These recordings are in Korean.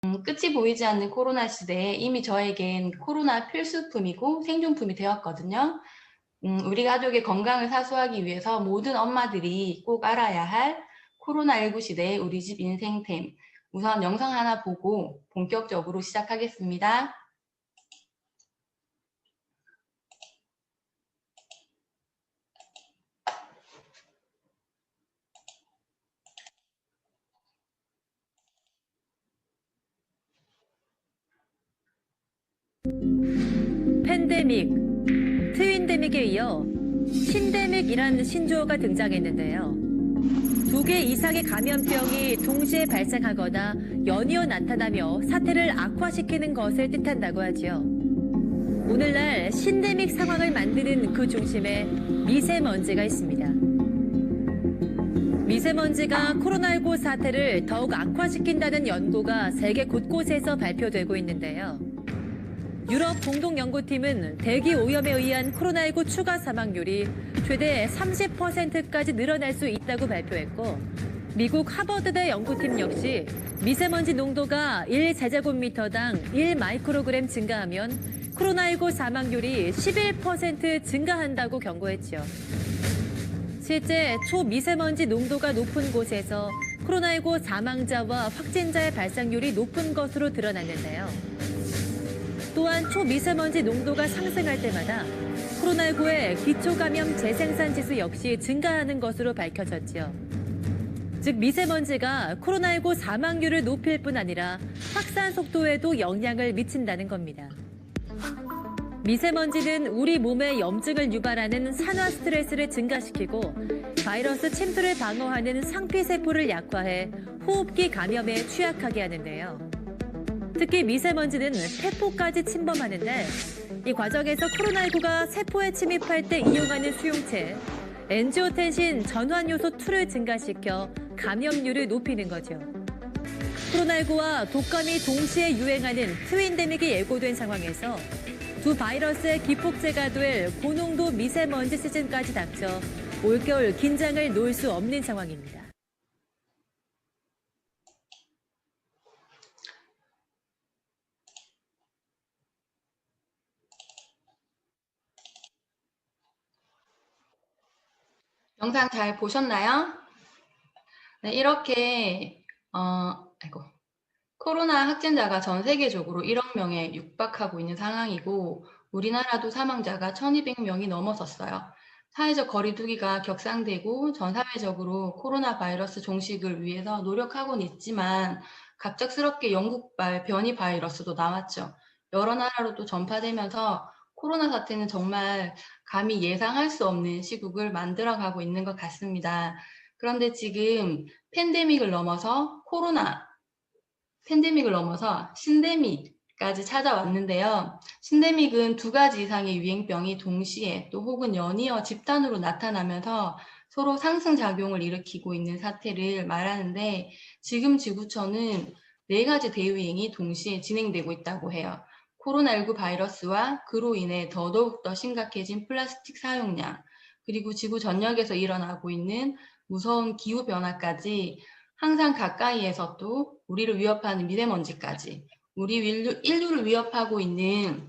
끝이 보이지 않는 코로나 시대에 이미 저에겐 코로나 필수품이고 생존품이 되었거든요. 우리 가족의 건강을 사수하기 위해서 모든 엄마들이 꼭 알아야 할 코로나19 시대의 우리 집 인생템. 우선 영상 하나 보고 본격적으로 시작하겠습니다. 팬데믹, 트윈데믹에 이어 신데믹이란 신조어가 등장했는데요. 2개 이상의 감염병이 동시에 발생하거나 연이어 나타나며 사태를 악화시키는 것을 뜻한다고 하지요. 오늘날 신데믹 상황을 만드는 그 중심에 미세먼지가 있습니다. 미세먼지가 코로나19 사태를 더욱 악화시킨다는 연구가 세계 곳곳에서 발표되고 있는데요. 유럽 공동연구팀은 대기 오염에 의한 코로나19 추가 사망률이 최대 30%까지 늘어날 수 있다고 발표했고, 미국 하버드대 연구팀 역시 미세먼지 농도가 1제곱미터당 1마이크로그램 증가하면 코로나19 사망률이 11% 증가한다고 경고했죠. 실제 초미세먼지 농도가 높은 곳에서 코로나19 사망자와 확진자의 발생률이 높은 것으로 드러났는데요. 또한 초미세먼지 농도가 상승할 때마다 코로나19의 기초감염 재생산 지수 역시 증가하는 것으로 밝혀졌죠. 즉 미세먼지가 코로나19 사망률을 높일 뿐 아니라 확산 속도에도 영향을 미친다는 겁니다. 미세먼지는 우리 몸에 염증을 유발하는 산화 스트레스를 증가시키고 바이러스 침투를 방어하는 상피세포를 약화해 호흡기 감염에 취약하게 하는데요. 특히 미세먼지는 세포까지 침범하는데 이 과정에서 코로나19가 세포에 침입할 때 이용하는 수용체 엔지오텐신 전환요소2를 증가시켜 감염률을 높이는 거죠. 코로나19와 독감이 동시에 유행하는 트윈데믹이 예고된 상황에서 두 바이러스의 기폭제가 될 고농도 미세먼지 시즌까지 닥쳐 올겨울 긴장을 놓을 수 없는 상황입니다. 영상 잘 보셨나요? 네, 이렇게 코로나 확진자가 전 세계적으로 1억 명에 육박하고 있는 상황이고 우리나라도 사망자가 1,200명이 넘어섰어요. 사회적 거리두기가 격상되고 전 사회적으로 코로나 바이러스 종식을 위해서 노력하고는 있지만 갑작스럽게 영국발 변이 바이러스도 나왔죠. 여러 나라로 또 전파되면서 코로나 사태는 정말 감히 예상할 수 없는 시국을 만들어가고 있는 것 같습니다. 그런데 지금 팬데믹을 넘어서 신데믹까지 찾아왔는데요. 신데믹은 2가지 이상의 유행병이 동시에 또 혹은 연이어 집단으로 나타나면서 서로 상승작용을 일으키고 있는 사태를 말하는데 지금 지구촌은 4가지 대유행이 동시에 진행되고 있다고 해요. 코로나19 바이러스와 그로 인해 더더욱 심각해진 플라스틱 사용량, 그리고 지구 전역에서 일어나고 있는 무서운 기후변화까지 항상 가까이에서 또 우리를 위협하는 미세먼지까지 우리 인류를 위협하고 있는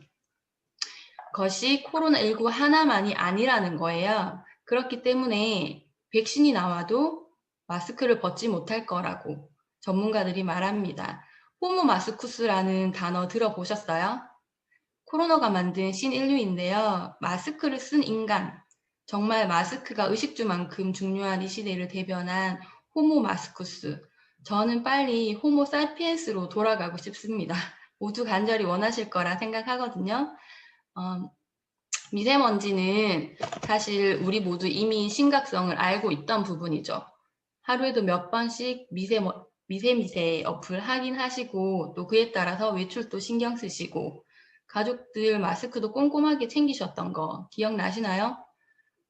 것이 코로나19 하나만이 아니라는 거예요. 그렇기 때문에 백신이 나와도 마스크를 벗지 못할 거라고 전문가들이 말합니다. 호모마스쿠스라는 단어 들어보셨어요? 코로나가 만든 신인류인데요. 마스크를 쓴 인간, 정말 마스크가 의식주만큼 중요한 이 시대를 대변한 호모마스쿠스. 저는 빨리 호모사피엔스로 돌아가고 싶습니다. 모두 간절히 원하실 거라 생각하거든요. 미세먼지는 사실 우리 모두 이미 심각성을 알고 있던 부분이죠. 하루에도 몇 번씩 미세 어플 확인하시고 또 그에 따라서 외출도 신경 쓰시고 가족들 마스크도 꼼꼼하게 챙기셨던 거 기억나시나요?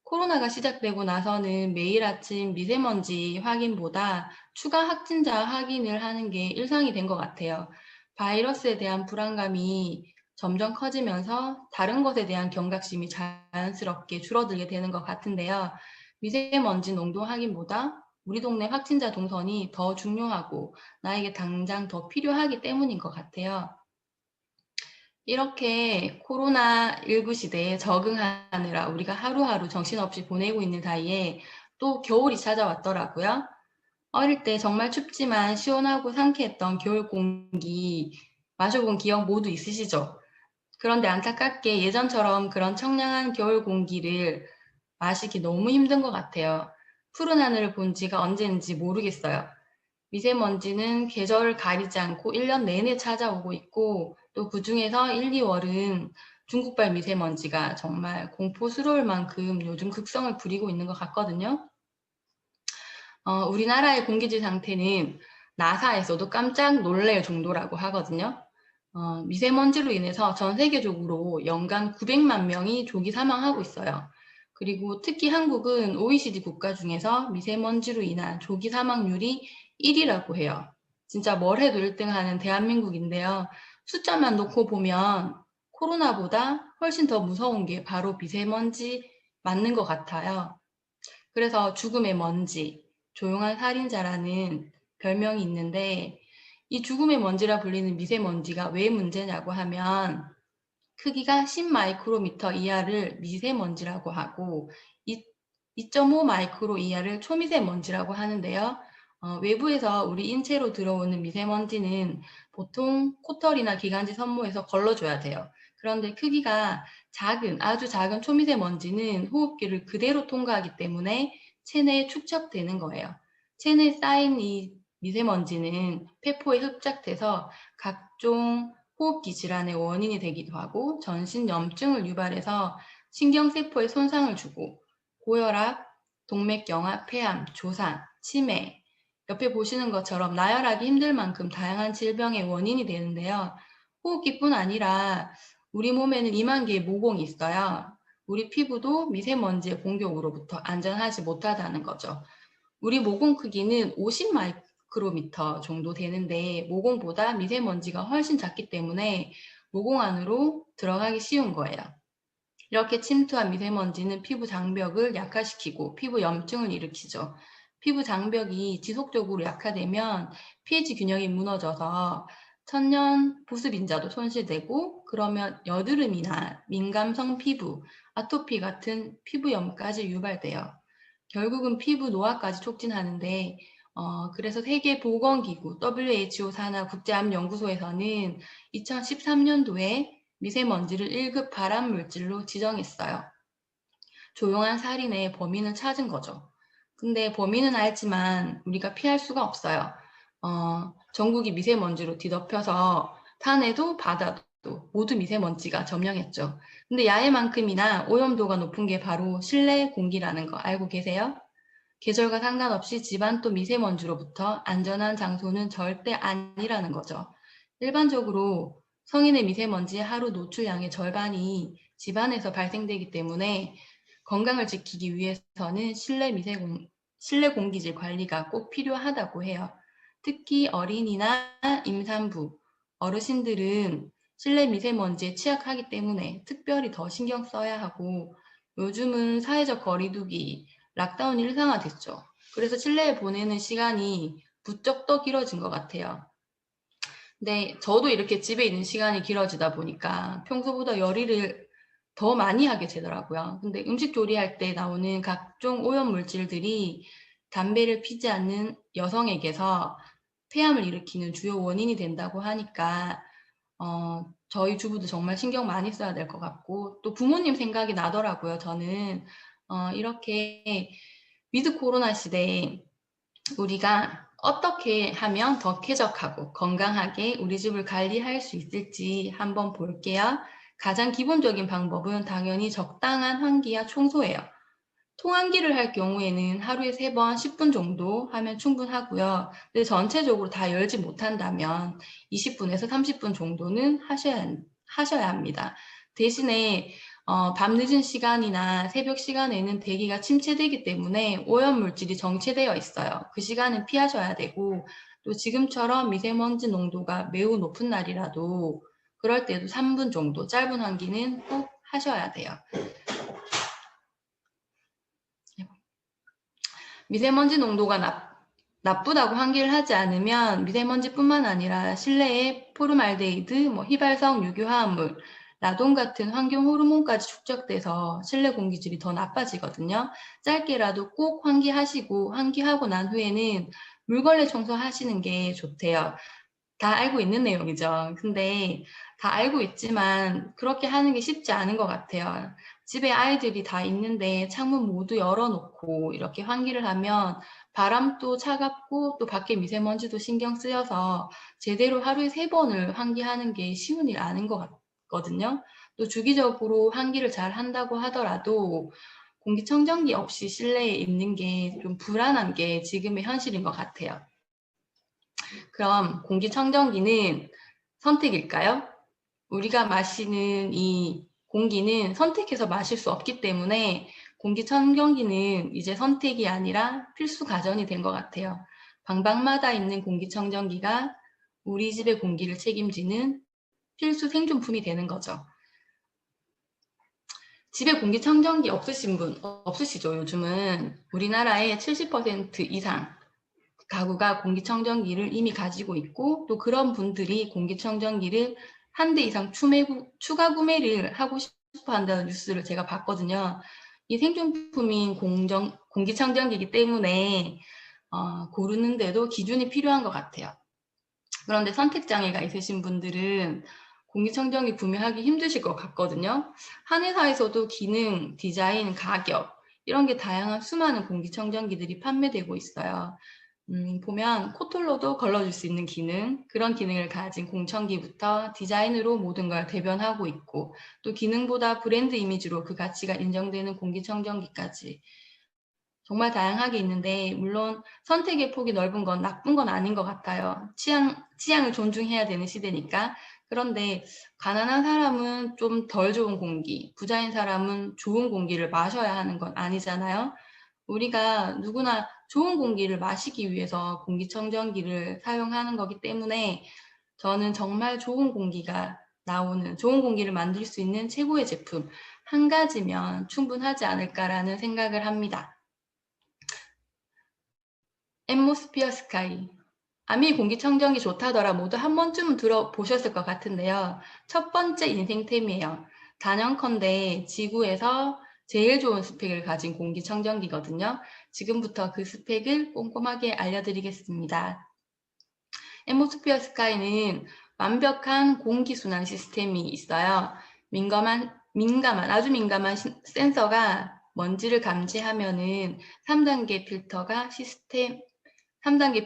코로나가 시작되고 나서는 매일 아침 미세먼지 확인보다 추가 확진자 확인을 하는 게 일상이 된 것 같아요. 바이러스에 대한 불안감이 점점 커지면서 다른 것에 대한 경각심이 자연스럽게 줄어들게 되는 것 같은데요. 미세먼지 농도 확인보다 우리 동네 확진자 동선이 더 중요하고 나에게 당장 더 필요하기 때문인 것 같아요. 이렇게 코로나19 시대에 적응하느라 우리가 하루하루 정신없이 보내고 있는 사이에 또 겨울이 찾아왔더라고요. 어릴 때 정말 춥지만 시원하고 상쾌했던 겨울 공기 마셔본 기억 모두 있으시죠? 그런데 안타깝게 예전처럼 그런 청량한 겨울 공기를 마시기 너무 힘든 것 같아요. 푸른 하늘을 본 지가 언제인지 모르겠어요. 미세먼지는 계절을 가리지 않고 1년 내내 찾아오고 있고 또 그중에서 1, 2월은 중국발 미세먼지가 정말 공포스러울 만큼 요즘 극성을 부리고 있는 것 같거든요. 우리나라의 공기질 상태는 나사에서도 깜짝 놀랄 정도라고 하거든요. 미세먼지로 인해서 전 세계적으로 연간 900만 명이 조기 사망하고 있어요. 그리고 특히 한국은 OECD 국가 중에서 미세먼지로 인한 조기 사망률이 1위라고 해요. 진짜 뭘 해도 1등 하는 대한민국인데요. 숫자만 놓고 보면 코로나보다 훨씬 더 무서운 게 바로 미세먼지 맞는 것 같아요. 그래서 죽음의 먼지, 조용한 살인자라는 별명이 있는데 이 죽음의 먼지라 불리는 미세먼지가 왜 문제냐고 하면 크기가 10마이크로미터 이하를 미세먼지라고 하고 2.5 마이크로 이하를 초미세먼지라고 하는데요. 외부에서 우리 인체로 들어오는 미세먼지는 보통 코털이나 기관지 섬모에서 걸러줘야 돼요. 그런데 크기가 작은, 아주 작은 초미세먼지는 호흡기를 그대로 통과하기 때문에 체내에 축적되는 거예요. 체내에 쌓인 이 미세먼지는 폐포에 흡착돼서 각종 호흡기 질환의 원인이 되기도 하고 전신 염증을 유발해서 신경세포에 손상을 주고 고혈압, 동맥경화, 폐암, 조산, 치매, 옆에 보시는 것처럼 나열하기 힘들 만큼 다양한 질병의 원인이 되는데요. 호흡기뿐 아니라 우리 몸에는 2만 개의 모공이 있어요. 우리 피부도 미세먼지의 공격으로부터 안전하지 못하다는 거죠. 우리 모공 크기는 50 마이크로미터 정도 되는데 모공보다 미세먼지가 훨씬 작기 때문에 모공 안으로 들어가기 쉬운 거예요. 이렇게 침투한 미세먼지는 피부 장벽을 약화시키고 피부 염증을 일으키죠. 피부 장벽이 지속적으로 약화되면 pH 균형이 무너져서 천년 보습인자도 손실되고 그러면 여드름이나 민감성 피부, 아토피 같은 피부염까지 유발돼요. 결국은 피부 노화까지 촉진하는데 그래서 세계보건기구 WHO 산하 국제암연구소에서는 2013년도에 미세먼지를 1급 발암물질로 지정했어요. 조용한 살인의 범인을 찾은 거죠. 근데 범인은 알지만 우리가 피할 수가 없어요. 전국이 미세먼지로 뒤덮여서 산에도 바다도 모두 미세먼지가 점령했죠. 근데 야해만큼이나 오염도가 높은 게 바로 실내 공기라는 거 알고 계세요? 계절과 상관없이 집안 또 미세먼지로부터 안전한 장소는 절대 아니라는 거죠. 일반적으로 성인의 미세먼지의 하루 노출량의 절반이 집안에서 발생되기 때문에 건강을 지키기 위해서는 실내 공기질 관리가 꼭 필요하다고 해요. 특히 어린이나 임산부, 어르신들은 실내 미세먼지에 취약하기 때문에 특별히 더 신경 써야 하고 요즘은 사회적 거리두기, 락다운이 일상화됐죠. 그래서 실내에 보내는 시간이 부쩍 더 길어진 것 같아요. 근데 저도 이렇게 집에 있는 시간이 길어지다 보니까 평소보다 요리를 더 많이 하게 되더라고요. 근데 음식 조리할 때 나오는 각종 오염 물질들이 담배를 피지 않는 여성에게서 폐암을 일으키는 주요 원인이 된다고 하니까 저희 주부도 정말 신경 많이 써야 될 것 같고 또 부모님 생각이 나더라고요. 저는 이렇게 위드 코로나 시대에 우리가 어떻게 하면 더 쾌적하고 건강하게 우리 집을 관리할 수 있을지 한번 볼게요. 가장 기본적인 방법은 당연히 적당한 환기와 청소예요. 통환기를 할 경우에는 하루에 3번 10분 정도 하면 충분하고요. 근데 전체적으로 다 열지 못한다면 20분에서 30분 정도는 하셔야 합니다. 대신에 밤 늦은 시간이나 새벽 시간에는 대기가 침체되기 때문에 오염물질이 정체되어 있어요. 그 시간은 피하셔야 되고 또 지금처럼 미세먼지 농도가 매우 높은 날이라도 그럴 때도 3분 정도 짧은 환기는 꼭 하셔야 돼요. 미세먼지 농도가 나쁘다고 환기를 하지 않으면 미세먼지뿐만 아니라 실내에 포름알데히드, 휘발성 유기화합물, 라돈 같은 환경 호르몬까지 축적돼서 실내 공기질이 더 나빠지거든요. 짧게라도 꼭 환기하시고 환기하고 난 후에는 물걸레 청소하시는 게 좋대요. 다 알고 있는 내용이죠. 근데 다 알고 있지만 그렇게 하는 게 쉽지 않은 것 같아요. 집에 아이들이 다 있는데 창문 모두 열어놓고 이렇게 환기를 하면 바람도 차갑고 또 밖에 미세먼지도 신경 쓰여서 제대로 하루에 3번을 환기하는 게 쉬운 일 아닌 것 같거든요. 또 주기적으로 환기를 잘 한다고 하더라도 공기청정기 없이 실내에 있는 게 좀 불안한 게 지금의 현실인 것 같아요. 그럼 공기청정기는 선택일까요? 우리가 마시는 이 공기는 선택해서 마실 수 없기 때문에 공기청정기는 이제 선택이 아니라 필수 가전이 된 것 같아요. 방방마다 있는 공기청정기가 우리 집의 공기를 책임지는 필수 생존품이 되는 거죠. 집에 공기청정기 없으신 분 없으시죠? 요즘은 우리나라의 70% 이상 가구가 공기청정기를 이미 가지고 있고 또 그런 분들이 공기청정기를 한 대 이상 추가 구매를 하고 싶어 한다는 뉴스를 제가 봤거든요. 이 생존품인 공기청정기이기 때문에 고르는데도 기준이 필요한 것 같아요. 그런데 선택장애가 있으신 분들은 공기청정기 구매하기 힘드실 것 같거든요. 한 회사에서도 기능, 디자인, 가격 이런 게 다양한 수많은 공기청정기들이 판매되고 있어요. 보면 코털로도 걸러줄 수 있는 기능, 그런 기능을 가진 공청기부터 디자인으로 모든 걸 대변하고 있고 또 기능보다 브랜드 이미지로 그 가치가 인정되는 공기청정기까지 정말 다양하게 있는데 물론 선택의 폭이 넓은 건 나쁜 건 아닌 것 같아요. 취향을 존중해야 되는 시대니까. 그런데 가난한 사람은 좀 덜 좋은 공기, 부자인 사람은 좋은 공기를 마셔야 하는 건 아니잖아요. 우리가 누구나 좋은 공기를 마시기 위해서 공기청정기를 사용하는 거기 때문에 저는 정말 좋은 공기를 만들 수 있는 최고의 제품 한 가지면 충분하지 않을까라는 생각을 합니다. 앰모스피어 스카이. 아미 공기청정기 좋다더라 모두 한 번쯤은 들어보셨을 것 같은데요. 첫 번째 인생템이에요. 단연컨대 지구에서 제일 좋은 스펙을 가진 공기청정기거든요. 지금부터 그 스펙을 꼼꼼하게 알려드리겠습니다. 앰모스피어 스카이는 완벽한 공기순환 시스템이 있어요. 아주 민감한 센서가 먼지를 감지하면은 3단계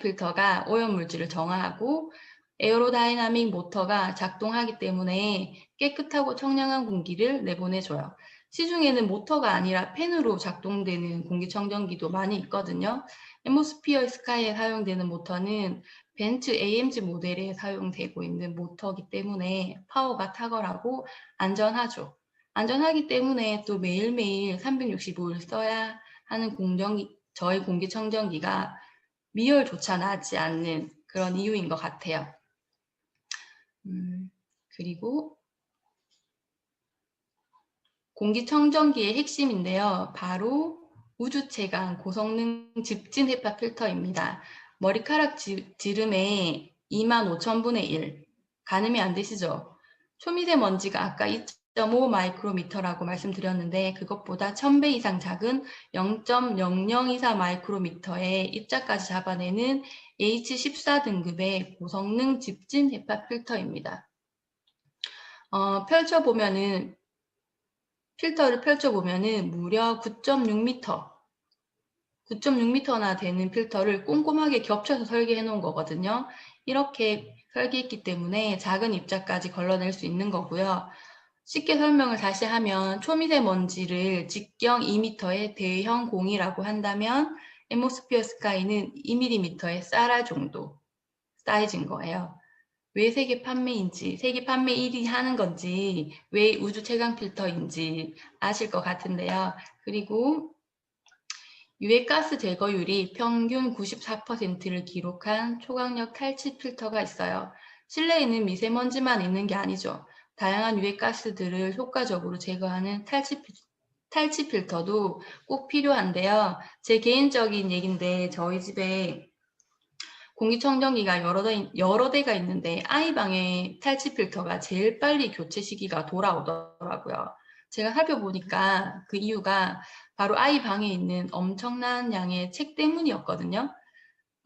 필터가 오염물질을 정화하고 에어로다이나믹 모터가 작동하기 때문에 깨끗하고 청량한 공기를 내보내줘요. 시중에는 모터가 아니라 팬으로 작동되는 공기청정기도 많이 있거든요. 앰모스피어 스카이에 사용되는 모터는 벤츠 AMG 모델에 사용되고 있는 모터이기 때문에 파워가 탁월하고 안전하죠. 안전하기 때문에 또 매일매일 365일 써야 하는 저희 공기청정기가 미열조차 나지 않는 그런 이유인 것 같아요. 그리고 공기청정기의 핵심인데요. 바로 우주최강 고성능 집진 헤파 필터입니다. 머리카락 지름의 25,000분의 1. 가늠이 안 되시죠? 초미세먼지가 아까 2.5 마이크로미터라고 말씀드렸는데 그것보다 1000배 이상 작은 0.0024 마이크로미터의 입자까지 잡아내는 H14 등급의 고성능 집진 헤파 필터입니다. 필터를 펼쳐보면은 무려 9.6m나 되는 필터를 꼼꼼하게 겹쳐서 설계해 놓은 거거든요. 이렇게 설계했기 때문에 작은 입자까지 걸러낼 수 있는 거고요. 쉽게 설명을 다시 하면 초미세먼지를 직경 2m의 대형 공이라고 한다면 앰모스피어 스카이는 2mm의 쌀알 정도 사이즈인 거예요. 왜 세계 판매 1위 하는 건지, 왜 우주 최강 필터인지 아실 것 같은데요. 그리고 유해가스 제거율이 평균 94%를 기록한 초강력 탈취 필터가 있어요. 실내에는 미세먼지만 있는 게 아니죠. 다양한 유해가스들을 효과적으로 제거하는 탈취 탈취 필터도 꼭 필요한데요. 제 개인적인 얘기인데 저희 집에 공기청정기가 여러 대가 있는데 아이 방에 탈취 필터가 제일 빨리 교체 시기가 돌아오더라고요. 제가 살펴보니까 그 이유가 바로 아이 방에 있는 엄청난 양의 책 때문이었거든요.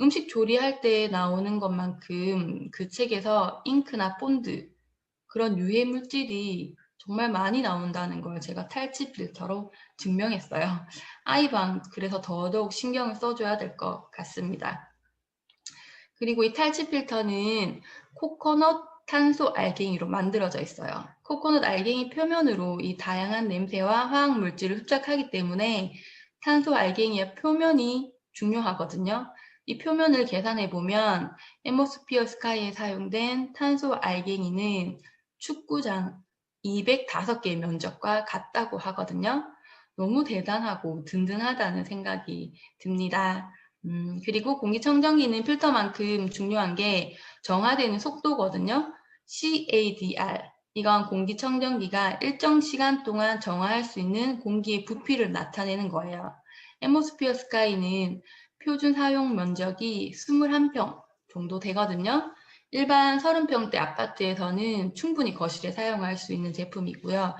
음식 조리할 때 나오는 것만큼 그 책에서 잉크나 본드, 그런 유해 물질이 정말 많이 나온다는 걸 제가 탈취 필터로 증명했어요. 아이 방 그래서 더더욱 신경을 써줘야 될 것 같습니다. 그리고 이 탈취 필터는 코코넛 탄소 알갱이로 만들어져 있어요. 코코넛 알갱이 표면으로 이 다양한 냄새와 화학 물질을 흡착하기 때문에 탄소 알갱이의 표면이 중요하거든요. 이 표면을 계산해 보면 앰모스피어 스카이에 사용된 탄소 알갱이는 축구장 205개의 면적과 같다고 하거든요. 너무 대단하고 든든하다는 생각이 듭니다. 그리고 공기청정기는 필터만큼 중요한 게 정화되는 속도거든요. CADR. 이건 공기청정기가 일정 시간 동안 정화할 수 있는 공기의 부피를 나타내는 거예요. 앰모스피어 스카이는 표준 사용 면적이 21평 정도 되거든요. 일반 30평대 아파트에서는 충분히 거실에 사용할 수 있는 제품이고요.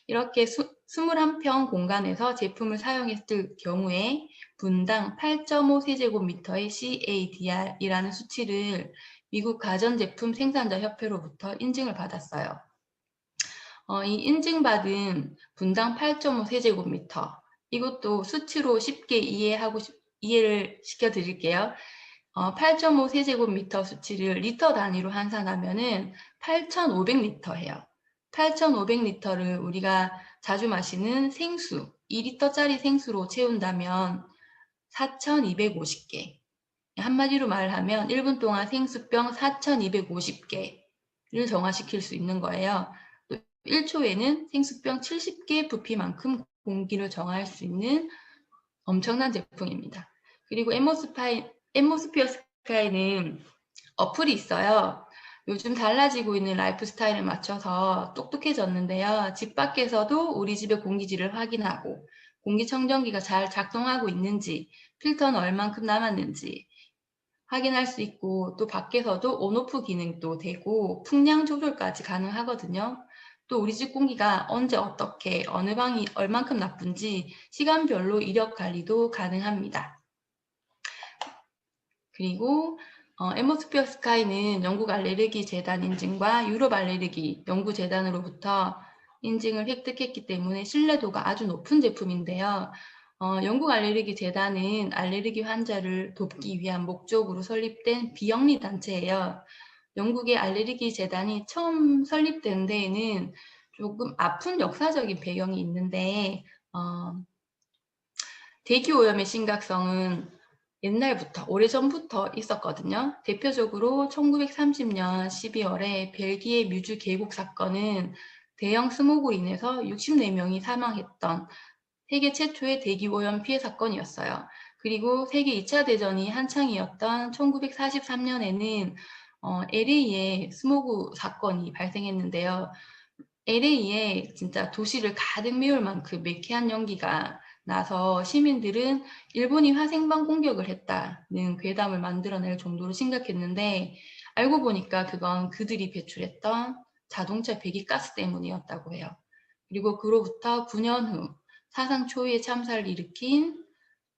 이렇게 21평 공간에서 제품을 사용했을 경우에 분당 8.5 세제곱미터의 CADR이라는 수치를 미국 가전제품 생산자 협회로부터 인증을 받았어요. 이 인증받은 분당 8.5 세제곱미터, 이것도 수치로 쉽게 이해를 시켜드릴게요. 8.5 세제곱미터 수치를 리터 단위로 환산하면은 8,500리터예요. 8,500리터를 우리가 자주 마시는 생수, 2리터짜리 생수로 채운다면 4,250개. 한마디로 말하면 1분 동안 생수병 4,250개를 정화시킬 수 있는 거예요. 또 1초에는 생수병 70개 부피만큼 공기를 정화할 수 있는 엄청난 제품입니다. 그리고 앰모스피어 스카이는 어플이 있어요. 요즘 달라지고 있는 라이프 스타일에 맞춰서 똑똑해졌는데요. 집 밖에서도 우리 집의 공기질을 확인하고 공기청정기가 잘 작동하고 있는지, 필터는 얼만큼 남았는지 확인할 수 있고, 또 밖에서도 온오프 기능도 되고 풍량 조절까지 가능하거든요. 또 우리 집 공기가 언제 어떻게 어느 방이 얼만큼 나쁜지 시간별로 이력 관리도 가능합니다. 그리고 앰모스피어 스카이는 영국 알레르기 재단 인증과 유럽 알레르기 연구 재단으로부터 인증을 획득했기 때문에 신뢰도가 아주 높은 제품인데요. 영국 알레르기 재단은 알레르기 환자를 돕기 위한 목적으로 설립된 비영리 단체예요. 영국의 알레르기 재단이 처음 설립된 데에는 조금 아픈 역사적인 배경이 있는데 대기오염의 심각성은 옛날부터, 오래전부터 있었거든요. 대표적으로 1930년 12월에 벨기에 뮤즈 계곡 사건은 대형 스모그로 인해서 64명이 사망했던 세계 최초의 대기오염 피해 사건이었어요. 그리고 세계 2차 대전이 한창이었던 1943년에는 LA에 스모그 사건이 발생했는데요. LA에 진짜 도시를 가득 메울 만큼 매캐한 연기가 나서 시민들은 일본이 화생방 공격을 했다는 괴담을 만들어낼 정도로 심각했는데, 알고 보니까 그건 그들이 배출했던 자동차 배기가스 때문이었다고 해요. 그리고 그로부터 9년 후 사상 초유의 참사를 일으킨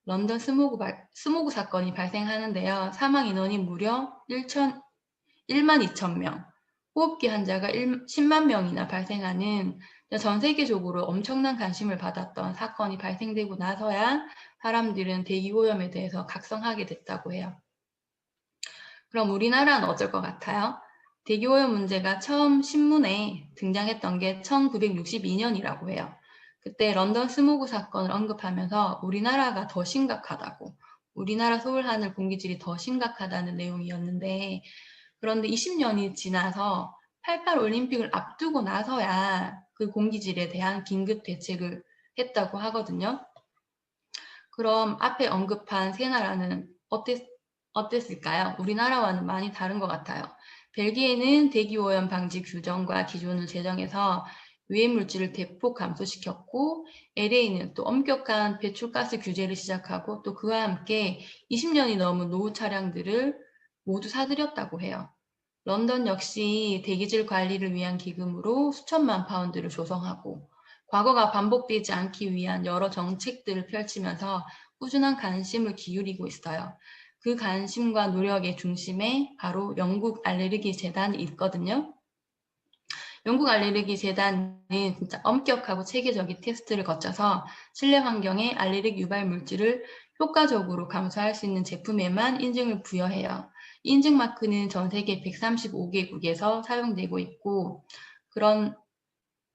런던 스모그 사건이 발생하는데요. 사망 인원이 무려 1만 2천 명, 호흡기 환자가 10만 명이나 발생하는 전 세계적으로 엄청난 관심을 받았던 사건이 발생되고 나서야 사람들은 대기오염에 대해서 각성하게 됐다고 해요. 그럼 우리나라는 어쩔 것 같아요? 대기오염 문제가 처음 신문에 등장했던 게 1962년이라고 해요. 그때 런던 스모그 사건을 언급하면서 우리나라가 더 심각하다고, 우리나라 서울 하늘 공기질이 더 심각하다는 내용이었는데, 그런데 20년이 지나서 88 올림픽을 앞두고 나서야 그 공기질에 대한 긴급 대책을 했다고 하거든요. 그럼 앞에 언급한 세 나라는 어땠을까요? 우리나라와는 많이 다른 것 같아요. 벨기에는 대기오염 방지 규정과 기준을 제정해서 외해 물질을 대폭 감소시켰고 LA는 또 엄격한 배출가스 규제를 시작하고 또 그와 함께 20년이 넘은 노후 차량들을 모두 사들였다고 해요. 런던 역시 대기질 관리를 위한 기금으로 수천만 파운드를 조성하고 과거가 반복되지 않기 위한 여러 정책들을 펼치면서 꾸준한 관심을 기울이고 있어요. 그 관심과 노력의 중심에 바로 영국 알레르기 재단이 있거든요. 영국 알레르기 재단은 진짜 엄격하고 체계적인 테스트를 거쳐서 실내 환경에 알레르기 유발 물질을 효과적으로 감소할 수 있는 제품에만 인증을 부여해요. 인증 마크는 전 세계 135개국에서 사용되고 있고 그런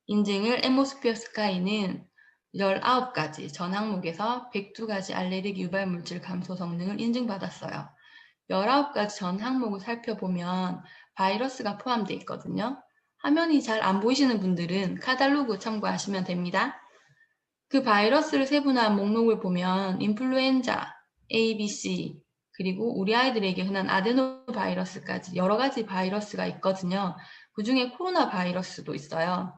인증을 앰모스피어 스카이는 19가지 전 항목에서 102가지 알레르기 유발 물질 감소 성능을 인증받았어요. 19가지 전 항목을 살펴보면 바이러스가 포함되어 있거든요. 화면이 잘 안 보이시는 분들은 카탈로그 참고하시면 됩니다. 그 바이러스를 세분화한 목록을 보면 인플루엔자, A, B, C, 그리고 우리 아이들에게 흔한 아데노 바이러스까지 여러 가지 바이러스가 있거든요. 그 중에 코로나 바이러스도 있어요.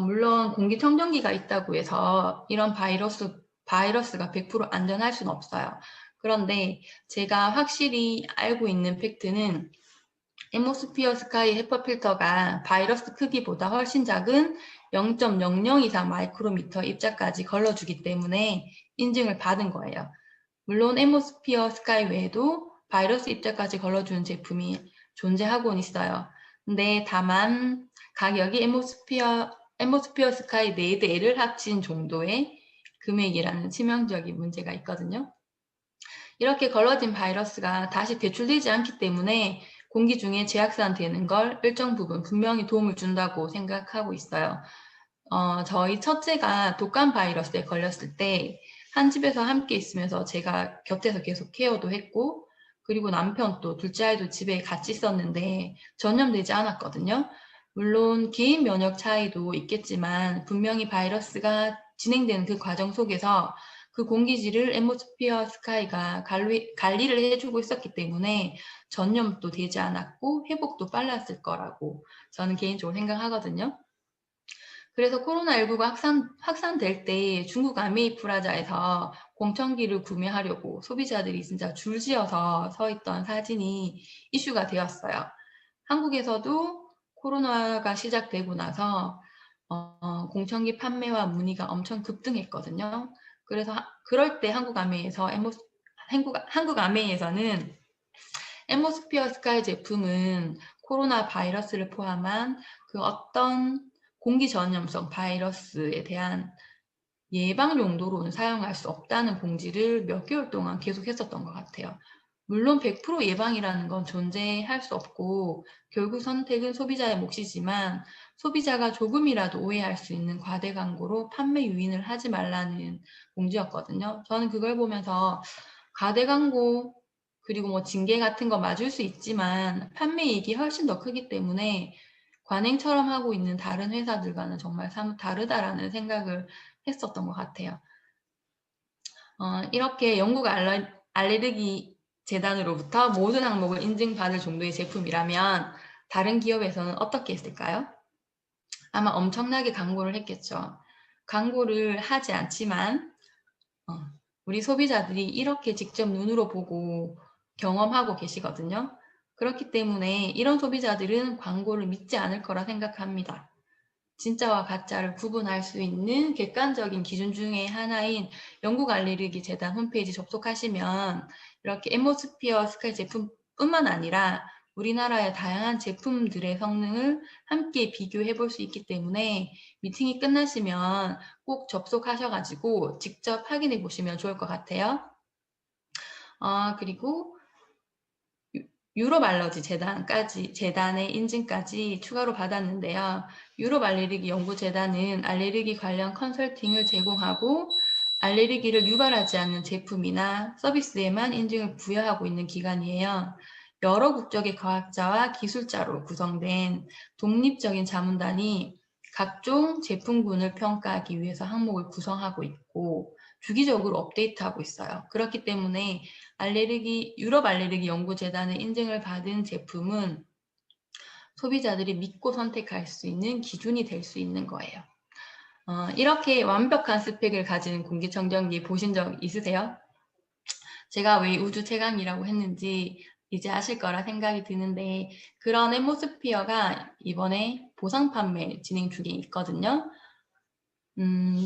물론 공기청정기가 있다고 해서 이런 바이러스가 100% 안전할 수는 없어요. 그런데 제가 확실히 알고 있는 팩트는 앰모스피어 스카이 헤파 필터가 바이러스 크기보다 훨씬 작은 0.002 마이크로미터 입자까지 걸러주기 때문에 인증을 받은 거예요. 물론 앰모스피어 스카이 외에도 바이러스 입자까지 걸러주는 제품이 존재하고는 있어요. 근데 다만 가격이 앰모스피어 스카이 4대를 합친 정도의 금액이라는 치명적인 문제가 있거든요. 이렇게 걸러진 바이러스가 다시 배출되지 않기 때문에 공기 중에 재확산되는 걸 일정 부분 분명히 도움을 준다고 생각하고 있어요. 저희 첫째가 독감 바이러스에 걸렸을 때 한 집에서 함께 있으면서 제가 곁에서 계속 케어도 했고 그리고 남편 또 둘째 아이도 집에 같이 있었는데 전염되지 않았거든요. 물론 개인 면역 차이도 있겠지만 분명히 바이러스가 진행되는 그 과정 속에서 그 공기질을 앰모스피어 스카이가 관리를 해주고 있었기 때문에 전염도 되지 않았고 회복도 빨랐을 거라고 저는 개인적으로 생각하거든요. 그래서 코로나19가 확산될 때 중국 아메이 프라자에서 공청기를 구매하려고 소비자들이 진짜 줄지어서 서 있던 사진이 이슈가 되었어요. 한국에서도 코로나가 시작되고 나서 공청기 판매와 문의가 엄청 급등했거든요. 그래서 그럴 때 한국 아메이에서는 앰모스피어 스카이 제품은 코로나 바이러스를 포함한 그 어떤 공기 전염성 바이러스에 대한 예방 용도로는 사용할 수 없다는 공지를 몇 개월 동안 계속 했었던 것 같아요. 물론 100% 예방이라는 건 존재할 수 없고 결국 선택은 소비자의 몫이지만 소비자가 조금이라도 오해할 수 있는 과대 광고로 판매 유인을 하지 말라는 공지였거든요. 저는 그걸 보면서 과대 광고 그리고 뭐 징계 같은 거 맞을 수 있지만 판매이익이 훨씬 더 크기 때문에 관행처럼 하고 있는 다른 회사들과는 정말 사뭇 다르다라는 생각을 했었던 것 같아요. 이렇게 영국 알레르기 재단으로부터 모든 항목을 인증받을 정도의 제품이라면 다른 기업에서는 어떻게 했을까요? 아마 엄청나게 광고를 했겠죠. 광고를 하지 않지만 우리 소비자들이 이렇게 직접 눈으로 보고 경험하고 계시거든요. 그렇기 때문에 이런 소비자들은 광고를 믿지 않을 거라 생각합니다. 진짜와 가짜를 구분할 수 있는 객관적인 기준 중에 하나인 영국 알레르기 재단 홈페이지 접속하시면 이렇게 앰모스피어 스카이 제품뿐만 아니라 우리나라의 다양한 제품들의 성능을 함께 비교해 볼 수 있기 때문에 미팅이 끝나시면 꼭 접속하셔가지고 직접 확인해 보시면 좋을 것 같아요. 그리고 유럽 알러지 재단의 인증까지 추가로 받았는데요. 유럽 알레르기 연구재단은 알레르기 관련 컨설팅을 제공하고 알레르기를 유발하지 않는 제품이나 서비스에만 인증을 부여하고 있는 기관이에요. 여러 국적의 과학자와 기술자로 구성된 독립적인 자문단이 각종 제품군을 평가하기 위해서 항목을 구성하고 있고 주기적으로 업데이트하고 있어요. 그렇기 때문에 유럽 알레르기 연구재단의 인증을 받은 제품은 소비자들이 믿고 선택할 수 있는 기준이 될 수 있는 거예요. 이렇게 완벽한 스펙을 가진 공기청정기 보신 적 있으세요? 제가 왜 우주 최강이라고 했는지 이제 아실 거라 생각이 드는데, 그런 엠모스피어가 이번에 보상 판매 진행 중에 있거든요.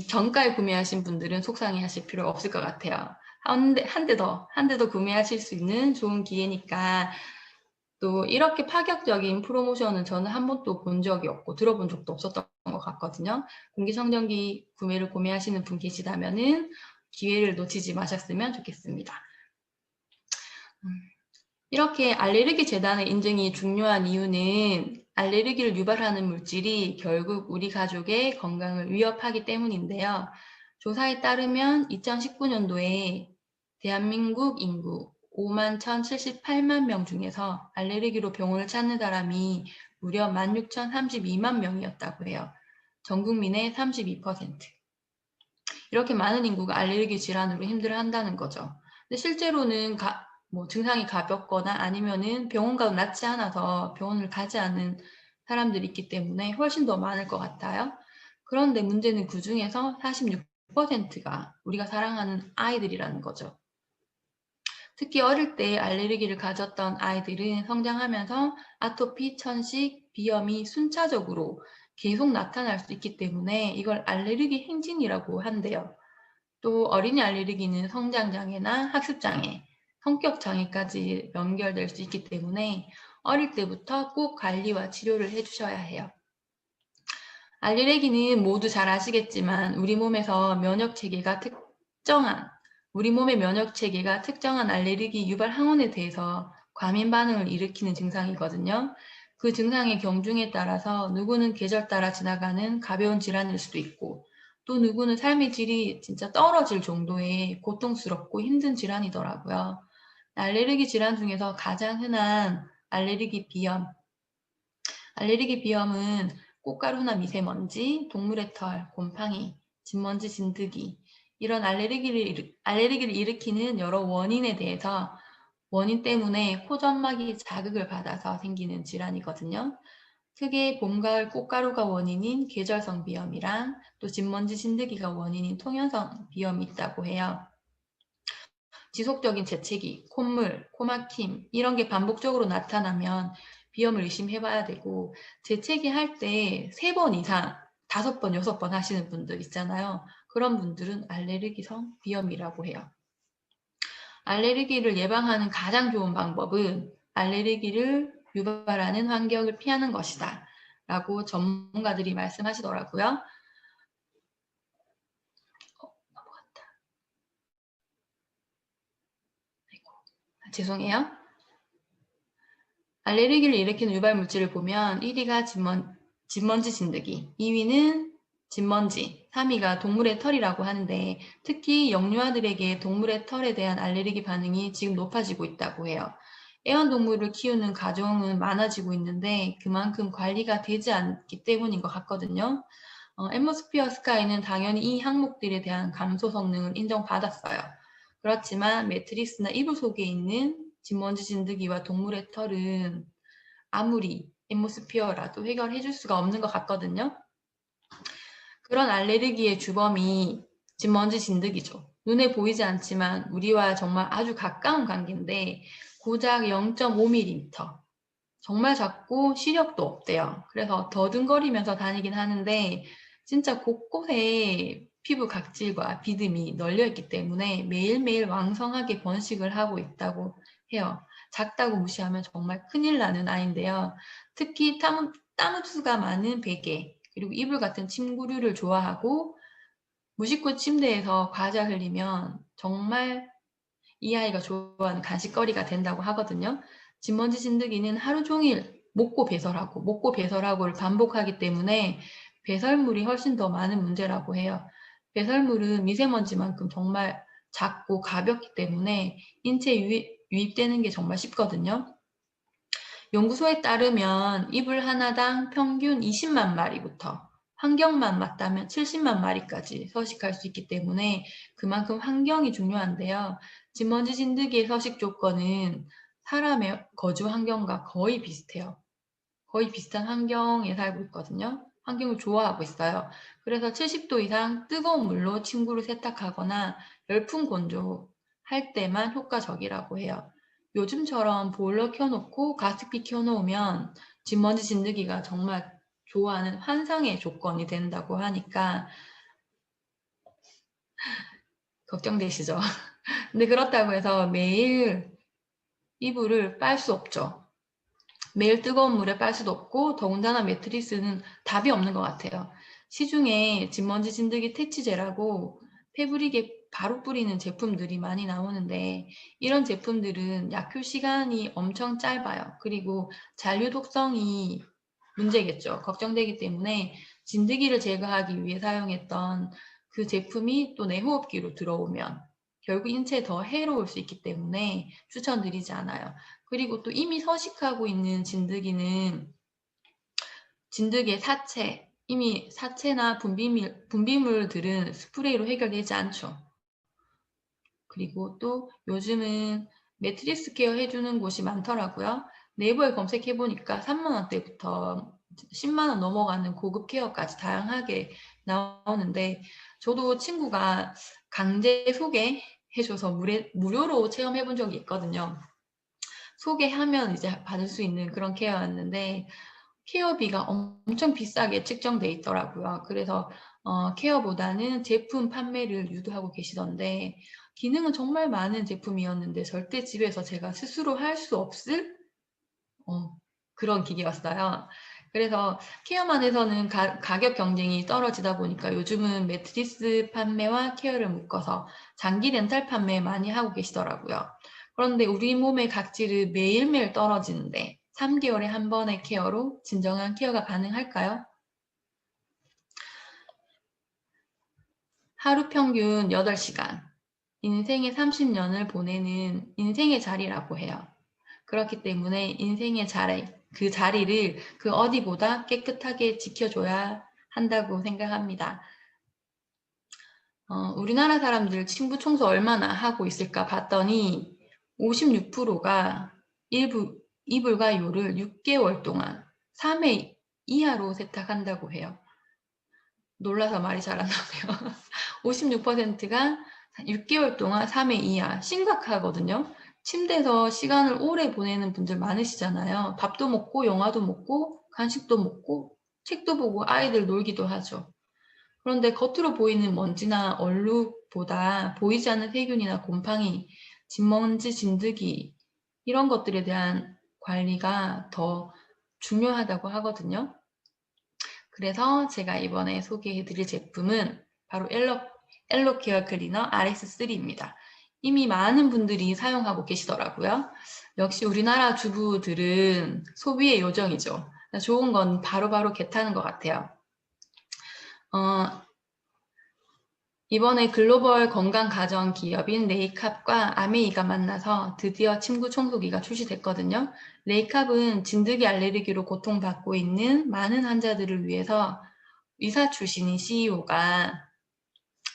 정가에 구매하신 분들은 속상해 하실 필요 없을 것 같아요. 한 대 더 구매하실 수 있는 좋은 기회니까. 또 이렇게 파격적인 프로모션은 저는 한 번도 본 적이 없고 들어본 적도 없었던 것 같거든요. 공기청정기 구매하시는 분 계시다면은 기회를 놓치지 마셨으면 좋겠습니다. 이렇게 알레르기 재단의 인증이 중요한 이유는 알레르기를 유발하는 물질이 결국 우리 가족의 건강을 위협하기 때문인데요. 조사에 따르면 2019년도에 대한민국 인구 5만 1,078만 명 중에서 알레르기로 병원을 찾는 사람이 무려 16,032만 명이었다고 해요. 전 국민의 32%. 이렇게 많은 인구가 알레르기 질환으로 힘들어한다는 거죠. 근데 실제로는 증상이 가볍거나 아니면은 병원 가도 낫지 않아서 병원을 가지 않는 사람들이 있기 때문에 훨씬 더 많을 것 같아요. 그런데 문제는 그 중에서 46%가 우리가 사랑하는 아이들이라는 거죠. 특히 어릴 때 알레르기를 가졌던 아이들은 성장하면서 아토피, 천식, 비염이 순차적으로 계속 나타날 수 있기 때문에 이걸 알레르기 행진이라고 한대요. 또 어린이 알레르기는 성장장애나 학습장애, 성격장애까지 연결될 수 있기 때문에 어릴 때부터 꼭 관리와 치료를 해주셔야 해요. 알레르기는 모두 잘 아시겠지만 우리 몸의 면역 체계가 특정한 알레르기 유발 항원에 대해서 과민 반응을 일으키는 증상이거든요. 그 증상의 경중에 따라서 누구는 계절 따라 지나가는 가벼운 질환일 수도 있고, 또 누구는 삶의 질이 진짜 떨어질 정도의 고통스럽고 힘든 질환이더라고요. 알레르기 질환 중에서 가장 흔한 알레르기 비염은 꽃가루나 미세먼지, 동물의 털, 곰팡이, 진먼지, 진드기, 이런 알레르기를 일으키는 여러 원인에 대해서 원인 때문에 코점막이 자극을 받아서 생기는 질환이거든요. 크게 봄, 가을 꽃가루가 원인인 계절성 비염이랑 또 진먼지, 진드기가 원인인 통연성 비염이 있다고 해요. 지속적인 재채기, 콧물, 코막힘 이런 게 반복적으로 나타나면 비염을 의심해봐야 되고, 재채기 할 때 3번 이상, 5번, 6번 하시는 분들 있잖아요. 그런 분들은 알레르기성 비염이라고 해요. 알레르기를 예방하는 가장 좋은 방법은 알레르기를 유발하는 환경을 피하는 것이다 라고 전문가들이 말씀하시더라고요. 죄송해요. 알레르기를 일으키는 유발 물질을 보면 1위가 진먼지 진드기, 2위는 진먼지, 3위가 동물의 털이라고 하는데, 특히 영유아들에게 동물의 털에 대한 알레르기 반응이 지금 높아지고 있다고 해요. 애완동물을 키우는 가정은 많아지고 있는데 그만큼 관리가 되지 않기 때문인 것 같거든요. 엠모스피어 스카이는 당연히 이 항목들에 대한 감소 성능을 인정받았어요. 그렇지만 매트리스나 이불 속에 있는 진먼지 진드기와 동물의 털은 아무리 엠모스피어라도 해결해 줄 수가 없는 것 같거든요. 그런 알레르기의 주범이 진먼지 진드기죠. 눈에 보이지 않지만 우리와 정말 아주 가까운 관계인데 고작 0.5mm, 정말 작고 시력도 없대요. 그래서 더듬거리면서 다니긴 하는데 진짜 곳곳에 피부 각질과 비듬이 널려있기 때문에 매일매일 왕성하게 번식을 하고 있다고 해요. 작다고 무시하면 정말 큰일 나는 아이인데요. 특히 땀 흡수가 많은 베개, 그리고 이불 같은 침구류를 좋아하고 무심코 침대에서 과자 흘리면 정말 이 아이가 좋아하는 간식거리가 된다고 하거든요. 진먼지 진드기는 하루 종일 먹고 배설하고를 반복하기 때문에 배설물이 훨씬 더 많은 문제라고 해요. 배설물은 미세먼지만큼 정말 작고 가볍기 때문에 인체에 유입되는 게 정말 쉽거든요. 연구소에 따르면 이불 하나당 평균 20만 마리부터 환경만 맞다면 70만 마리까지 서식할 수 있기 때문에 그만큼 환경이 중요한데요. 진먼지 진드기의 서식 조건은 사람의 거주 환경과 거의 비슷해요. 거의 비슷한 환경에 살고 있거든요. 환경을 좋아하고 있어요. 그래서 70도 이상 뜨거운 물로 침구를 세탁하거나 열풍 건조할 때만 효과적이라고 해요. 요즘처럼 보일러 켜놓고 가습기 켜놓으면 진먼지 진드기가 정말 좋아하는 환상의 조건이 된다고 하니까 걱정되시죠? 근데 그렇다고 해서 매일 이불을 빨 수 없죠. 매일 뜨거운 물에 빨 수도 없고 더군다나 매트리스는 답이 없는 것 같아요. 시중에 진먼지 진드기 퇴치제라고 패브릭에 바로 뿌리는 제품들이 많이 나오는데 이런 제품들은 약효 시간이 엄청 짧아요. 그리고 잔류 독성이 문제겠죠. 걱정되기 때문에 진드기를 제거하기 위해 사용했던 그 제품이 또 내 호흡기로 들어오면 결국 인체에 더 해로울 수 있기 때문에 추천드리지 않아요. 그리고 또 이미 서식하고 있는 진드기는 진드기의 사체, 이미 사체나 분비물들은 스프레이로 해결되지 않죠. 그리고 또 요즘은 매트리스 케어 해주는 곳이 많더라고요. 네이버에 검색해보니까 3만 원대부터 10만 원 넘어가는 고급 케어까지 다양하게 나오는데 저도 친구가 강제 소개해줘서 무료로 체험해본 적이 있거든요. 소개하면 이제 받을 수 있는 그런 케어였는데 케어비가 엄청 비싸게 측정돼 있더라고요. 그래서 케어보다는 제품 판매를 유도하고 계시던데 기능은 정말 많은 제품이었는데 절대 집에서 제가 스스로 할 수 없을 그런 기계였어요. 그래서 케어만 해서는 가격 경쟁이 떨어지다 보니까 요즘은 매트리스 판매와 케어를 묶어서 장기 렌탈 판매 많이 하고 계시더라고요. 그런데 우리 몸의 각질을 매일매일 떨어지는데 3개월에 한 번의 케어로 진정한 케어가 가능할까요? 하루 평균 8시간, 인생의 30년을 보내는 인생의 자리라고 해요. 그렇기 때문에 인생의 자리, 그 자리를 그 어디보다 깨끗하게 지켜줘야 한다고 생각합니다. 우리나라 사람들 침구 청소 얼마나 하고 있을까 봤더니 56%가 이불과 요를 6개월 동안 3회 이하로 세탁한다고 해요. 놀라서 말이 잘 안 나오네요. 56%가 6개월 동안 3회 이하. 심각하거든요. 침대에서 시간을 오래 보내는 분들 많으시잖아요. 밥도 먹고 영화도 먹고 간식도 먹고 책도 보고 아이들 놀기도 하죠. 그런데 겉으로 보이는 먼지나 얼룩보다 보이지 않는 세균이나 곰팡이, 진먼지, 진드기 이런 것들에 대한 관리가 더 중요하다고 하거든요. 그래서 제가 이번에 소개해드릴 제품은 바로 엘로케어 클리너 RX3입니다. 이미 많은 분들이 사용하고 계시더라고요. 역시 우리나라 주부들은 소비의 요정이죠. 좋은 건 바로바로 개타는 것 같아요. 이번에 글로벌 건강 가전 기업인 레이캅과 아메이가 만나서 드디어 침구 청소기가 출시됐거든요. 레이캅은 진드기 알레르기로 고통받고 있는 많은 환자들을 위해서 의사 출신인 CEO가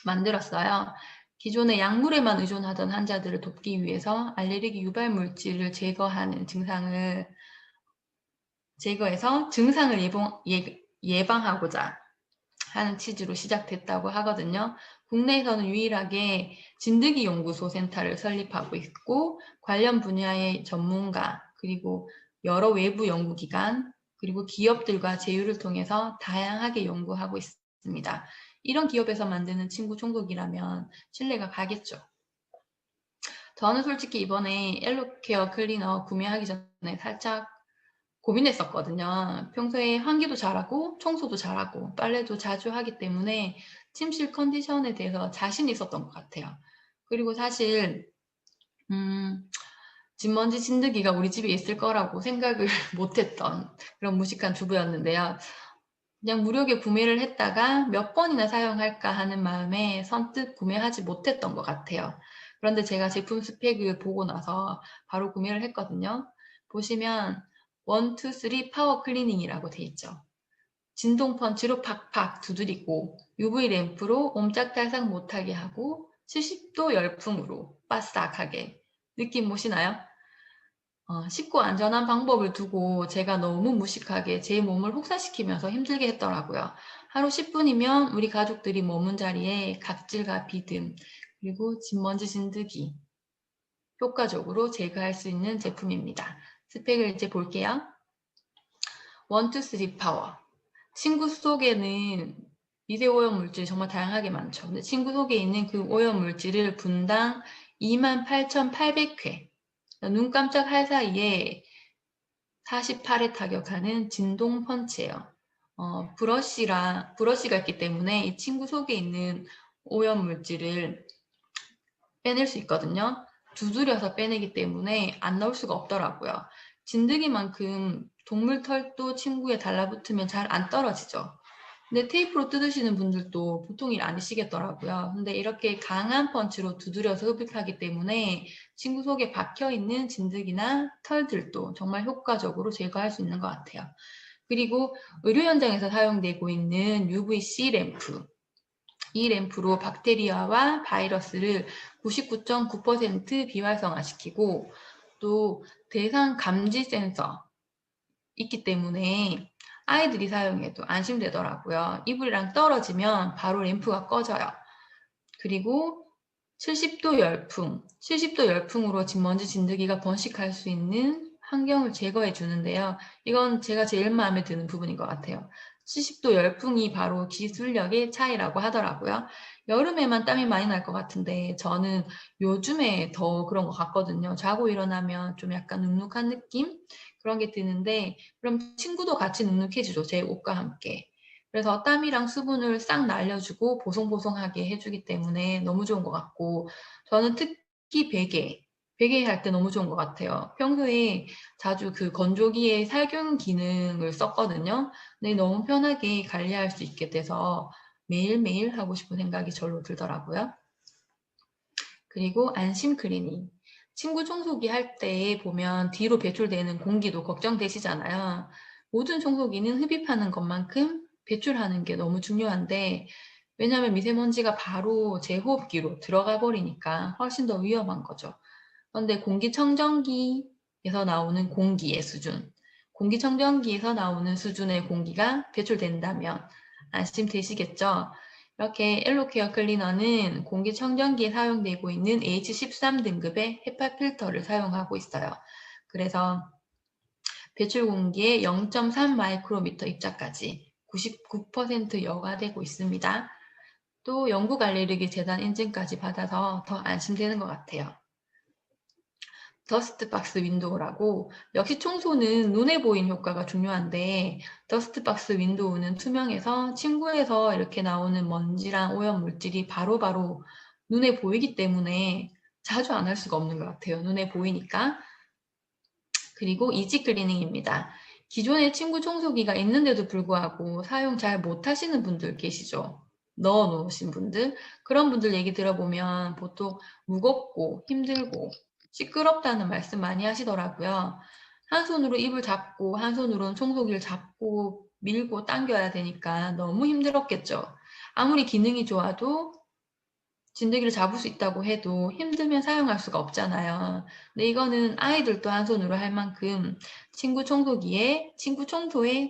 만들었어요. 기존에 약물에만 의존하던 환자들을 돕기 위해서 알레르기 유발 물질을 제거해서 증상을 예방하고자 하는 취지로 시작됐다고 하거든요. 국내에서는 유일하게 진드기 연구소 센터를 설립하고 있고 관련 분야의 전문가 그리고 여러 외부 연구기관 그리고 기업들과 제휴를 통해서 다양하게 연구하고 있습니다. 이런 기업에서 만드는 침구 청소기라면 신뢰가 가겠죠. 저는 솔직히 이번에 엘로케어 클리너 구매하기 전에 살짝 고민했었거든요. 평소에 환기도 잘하고 청소도 잘하고 빨래도 자주 하기 때문에 침실 컨디션에 대해서 자신이 있었던 것 같아요. 그리고 사실 진먼지 진드기가 우리 집에 있을 거라고 생각을 못했던 그런 무식한 주부였는데요. 그냥 무료게 구매를 했다가 몇 번이나 사용할까 하는 마음에 선뜻 구매하지 못했던 것 같아요. 그런데 제가 제품 스펙을 보고 나서 바로 구매를 했거든요. 보시면 1, 2, 3 파워 클리닝이라고 돼 있죠. 진동 펀치로 팍팍 두드리고 UV 램프로 옴짝달싹 못하게 하고 70도 열풍으로 바싹하게 느낌 보시나요? 쉽고 안전한 방법을 두고 제가 너무 무식하게 제 몸을 혹사시키면서 힘들게 했더라고요. 하루 10분이면 우리 가족들이 머문 자리에 각질과 비듬, 그리고 진먼지 진드기 효과적으로 제거할 수 있는 제품입니다. 스펙을 이제 볼게요. 1, 2, 3 파워. 친구 속에는 미세 오염 물질이 정말 다양하게 많죠. 근데 친구 속에 있는 그 오염 물질을 분당 28,800회, 눈 깜짝할 사이에 48회 타격하는 진동 펀치예요. 브러쉬가 있기 때문에 이 친구 속에 있는 오염 물질을 빼낼 수 있거든요. 두드려서 빼내기 때문에 안 나올 수가 없더라고요. 진드기만큼 동물 털도 친구에 달라붙으면 잘 안 떨어지죠. 근데 테이프로 뜯으시는 분들도 보통 일 아니시겠더라고요. 근데 이렇게 강한 펀치로 두드려서 흡입하기 때문에 친구 속에 박혀있는 진드기나 털들도 정말 효과적으로 제거할 수 있는 것 같아요. 그리고 의료 현장에서 사용되고 있는 UVC 램프. 이 램프로 박테리아와 바이러스를 99.9% 비활성화시키고 또 대상 감지 센서 있기 때문에 아이들이 사용해도 안심되더라고요. 이불이랑 떨어지면 바로 램프가 꺼져요. 그리고 70도 열풍, 70도 열풍으로 진먼지 진드기가 번식할 수 있는 환경을 제거해 주는데요. 이건 제가 제일 마음에 드는 부분인 것 같아요. 70도 열풍이 바로 기술력의 차이라고 하더라고요. 여름에만 땀이 많이 날 것 같은데 저는 요즘에 더 그런 것 같거든요. 자고 일어나면 좀 약간 눅눅한 느낌? 그런 게 드는데 그럼 친구도 같이 눅눅해지죠. 제 옷과 함께. 그래서 땀이랑 수분을 싹 날려주고 보송보송하게 해주기 때문에 너무 좋은 것 같고 저는 특히 베개 할 때 너무 좋은 것 같아요. 평소에 자주 그 건조기에 살균 기능을 썼거든요. 근데 너무 편하게 관리할 수 있게 돼서 매일매일 하고 싶은 생각이 절로 들더라고요. 그리고 안심 클리닝. 친구 청소기 할 때 보면 뒤로 배출되는 공기도 걱정되시잖아요. 모든 청소기는 흡입하는 것만큼 배출하는 게 너무 중요한데 왜냐하면 미세먼지가 바로 제 호흡기로 들어가 버리니까 훨씬 더 위험한 거죠. 그런데 공기청정기에서 나오는 공기의 수준, 공기청정기에서 나오는 수준의 공기가 배출된다면 안심되시겠죠? 이렇게 엘로케어 클리너는 공기청정기에 사용되고 있는 H13 등급의 헤파 필터를 사용하고 있어요. 그래서 배출 공기의 0.3 마이크로미터 입자까지 99% 여과되고 있습니다. 또 영국 알레르기 재단 인증까지 받아서 더 안심되는 것 같아요. 더스트 박스 윈도우라고 역시 청소는 눈에 보이는 효과가 중요한데 더스트 박스 윈도우는 투명해서 침구에서 이렇게 나오는 먼지랑 오염 물질이 바로바로 눈에 보이기 때문에 자주 안 할 수가 없는 것 같아요. 눈에 보이니까. 그리고 이지 클리닝입니다. 기존에 침구 청소기가 있는데도 불구하고 사용 잘 못하시는 분들 계시죠? 넣어 놓으신 분들. 그런 분들 얘기 들어보면 보통 무겁고 힘들고 시끄럽다는 말씀 많이 하시더라고요. 한 손으로 입을 잡고 한 손으로는 청소기를 잡고 밀고 당겨야 되니까 너무 힘들었겠죠. 아무리 기능이 좋아도 진드기를 잡을 수 있다고 해도 힘들면 사용할 수가 없잖아요. 근데 이거는 아이들도 한 손으로 할 만큼 친구 청소에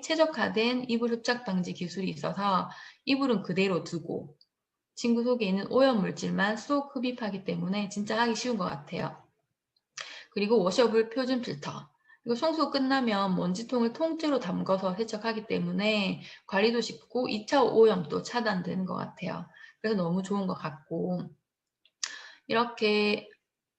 최적화된 이불 흡착 방지 기술이 있어서 이불은 그대로 두고 친구 속에 있는 오염 물질만 쏙 흡입하기 때문에 진짜 하기 쉬운 것 같아요. 그리고 워셔블 표준 필터. 이거 청소 끝나면 먼지통을 통째로 담궈서 세척하기 때문에 관리도 쉽고 2차 오염도 차단되는 것 같아요. 그래서 너무 좋은 것 같고 이렇게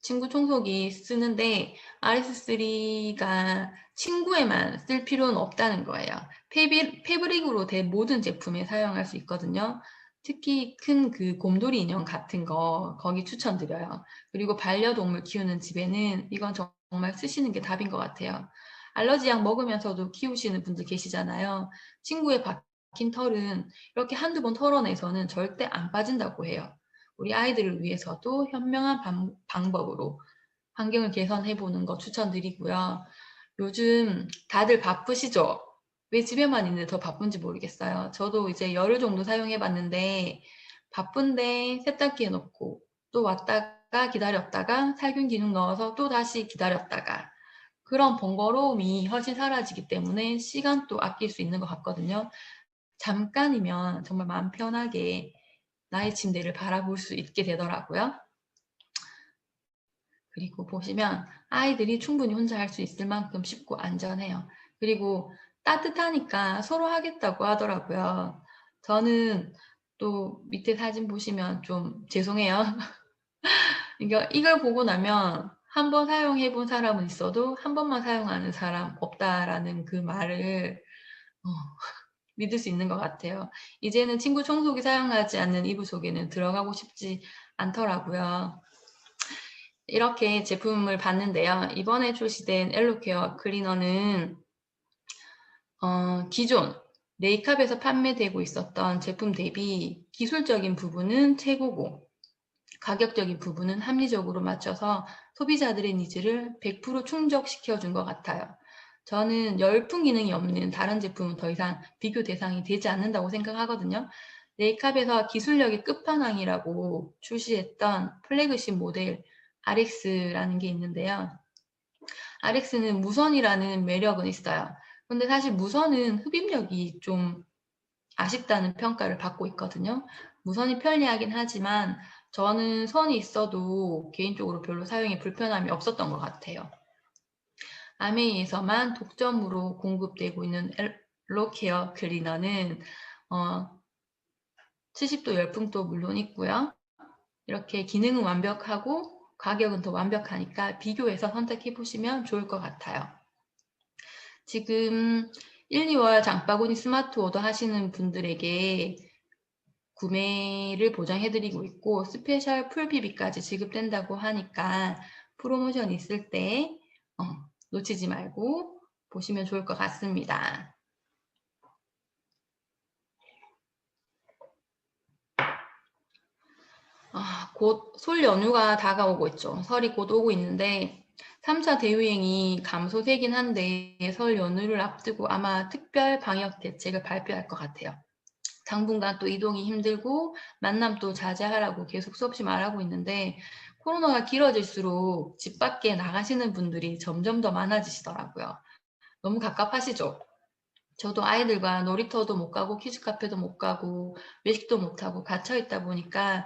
친구 청소기 쓰는데 RS3가 친구에만 쓸 필요는 없다는 거예요. 패브릭으로 된 모든 제품에 사용할 수 있거든요. 특히 큰 그 곰돌이 인형 같은 거 거기 추천드려요. 그리고 반려동물 키우는 집에는 이건 정말 쓰시는 게 답인 것 같아요. 알러지 약 먹으면서도 키우시는 분들 계시잖아요. 친구에 박힌 털은 이렇게 한두 번 털어내서는 절대 안 빠진다고 해요. 우리 아이들을 위해서도 현명한 방법으로 환경을 개선해 보는 거 추천드리고요. 요즘 다들 바쁘시죠? 왜 집에만 있는데 더 바쁜지 모르겠어요. 저도 이제 열흘 정도 사용해 봤는데 바쁜데 세탁기에 넣고 또 왔다가 기다렸다가 살균 기능 넣어서 또 다시 기다렸다가 그런 번거로움이 훨씬 사라지기 때문에 시간도 아낄 수 있는 것 같거든요. 잠깐이면 정말 마음 편하게 나의 침대를 바라볼 수 있게 되더라고요. 그리고 보시면 아이들이 충분히 혼자 할 수 있을 만큼 쉽고 안전해요. 그리고 따뜻하니까 서로 하겠다고 하더라고요. 저는 또 밑에 사진 보시면 좀 죄송해요. 이걸 보고 나면 한 번 사용해 본 사람은 있어도 한 번만 사용하는 사람 없다라는 그 말을 어, 믿을 수 있는 것 같아요. 이제는 친구 청소기 사용하지 않는 이불 속에는 들어가고 싶지 않더라고요. 이렇게 제품을 봤는데요. 이번에 출시된 엘로케어 클리너는 기존 네이캅에서 판매되고 있었던 제품 대비 기술적인 부분은 최고고 가격적인 부분은 합리적으로 맞춰서 소비자들의 니즈를 100% 충족시켜 준 것 같아요. 저는 열풍 기능이 없는 다른 제품은 더 이상 비교 대상이 되지 않는다고 생각하거든요. 네이캅에서 기술력의 끝판왕이라고 출시했던 플래그십 모델 RX라는 게 있는데요. RX는 무선이라는 매력은 있어요. 근데 사실 무선은 흡입력이 좀 아쉽다는 평가를 받고 있거든요. 무선이 편리하긴 하지만 저는 선이 있어도 개인적으로 별로 사용에 불편함이 없었던 것 같아요. 아메이에서만 독점으로 공급되고 있는 엘로케어 클리너는 70도 열풍도 물론 있고요. 이렇게 기능은 완벽하고 가격은 더 완벽하니까 비교해서 선택해 보시면 좋을 것 같아요. 지금 1, 2월 장바구니 스마트 오더 하시는 분들에게 구매를 보장해드리고 있고 스페셜 풀비비까지 지급된다고 하니까 프로모션 있을 때 놓치지 말고 보시면 좋을 것 같습니다. 곧 설 연휴가 다가오고 있죠. 설이 곧 오고 있는데 3차 대유행이 감소세긴 한데 설 연휴를 앞두고 아마 특별 방역 대책을 발표할 것 같아요. 당분간 또 이동이 힘들고 만남도 자제하라고 계속 수없이 말하고 있는데 코로나가 길어질수록 집 밖에 나가시는 분들이 점점 더 많아지시더라고요. 너무 갑갑하시죠? 저도 아이들과 놀이터도 못 가고 키즈카페도 못 가고 외식도 못 하고 갇혀 있다 보니까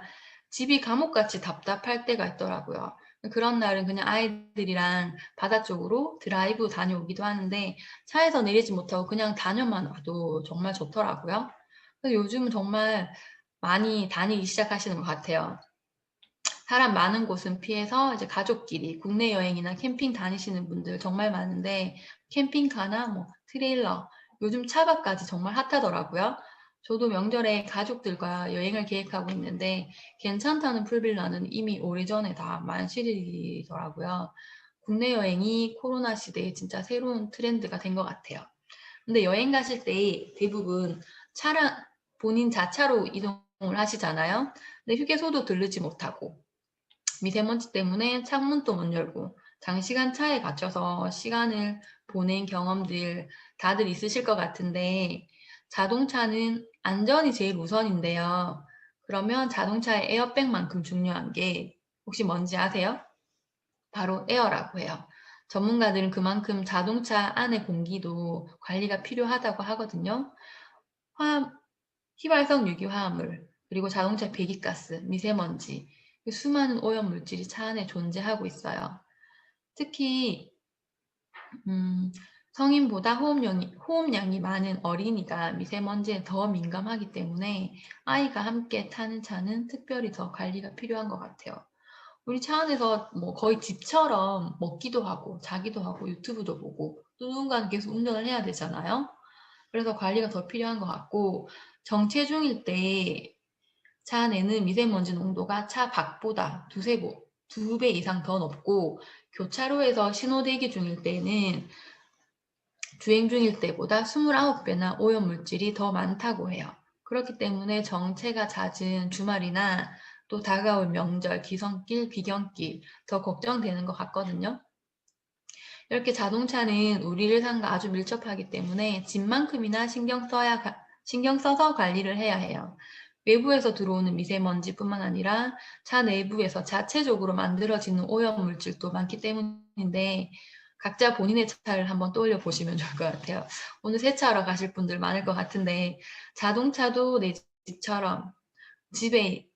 집이 감옥같이 답답할 때가 있더라고요. 그런 날은 그냥 아이들이랑 바다 쪽으로 드라이브 다녀오기도 하는데 차에서 내리지 못하고 그냥 다녀만 와도 정말 좋더라고요. 그래서 요즘은 정말 많이 다니기 시작하시는 것 같아요. 사람 많은 곳은 피해서 이제 가족끼리 국내 여행이나 캠핑 다니시는 분들 정말 많은데 캠핑카나 뭐 트레일러, 요즘 차박까지 정말 핫하더라고요. 저도 명절에 가족들과 여행을 계획하고 있는데 괜찮다는 풀빌라는 이미 오래전에 다 만실이더라고요. 국내 여행이 코로나 시대에 진짜 새로운 트렌드가 된 것 같아요. 근데 여행 가실 때 대부분 차량, 본인 자차로 이동을 하시잖아요. 근데 휴게소도 들르지 못하고 미세먼지 때문에 창문도 못 열고 장시간 차에 갇혀서 시간을 보낸 경험들 다들 있으실 것 같은데 자동차는 안전이 제일 우선인데요. 그러면 자동차의 에어백만큼 중요한 게 혹시 뭔지 아세요? 바로 에어라고 해요. 전문가들은 그만큼 자동차 안의 공기도 관리가 필요하다고 하거든요. 화학, 휘발성 유기화합물, 그리고 자동차 배기가스, 미세먼지, 수많은 오염물질이 차 안에 존재하고 있어요. 특히 성인보다 호흡량이 많은 어린이가 미세먼지에 더 민감하기 때문에 아이가 함께 타는 차는 특별히 더 관리가 필요한 것 같아요. 우리 차 안에서 뭐 거의 집처럼 먹기도 하고 자기도 하고 유튜브도 보고 또 누군가는 계속 운전을 해야 되잖아요. 그래서 관리가 더 필요한 것 같고 정체 중일 때 차 안에는 미세먼지 농도가 차 밖보다 두 배 이상 더 높고 교차로에서 신호 대기 중일 때는 주행 중일 때보다 29배나 오염물질이 더 많다고 해요. 그렇기 때문에 정체가 잦은 주말이나 또 다가올 명절, 기성길, 귀경길 더 걱정되는 것 같거든요. 이렇게 자동차는 우리를 상과 아주 밀접하기 때문에 집만큼이나 신경 써서 관리를 해야 해요. 외부에서 들어오는 미세먼지뿐만 아니라 차 내부에서 자체적으로 만들어지는 오염물질도 많기 때문인데 각자 본인의 차를 한번 떠올려 보시면 좋을 것 같아요. 오늘 세차하러 가실 분들 많을 것 같은데 자동차도 내 집처럼 집에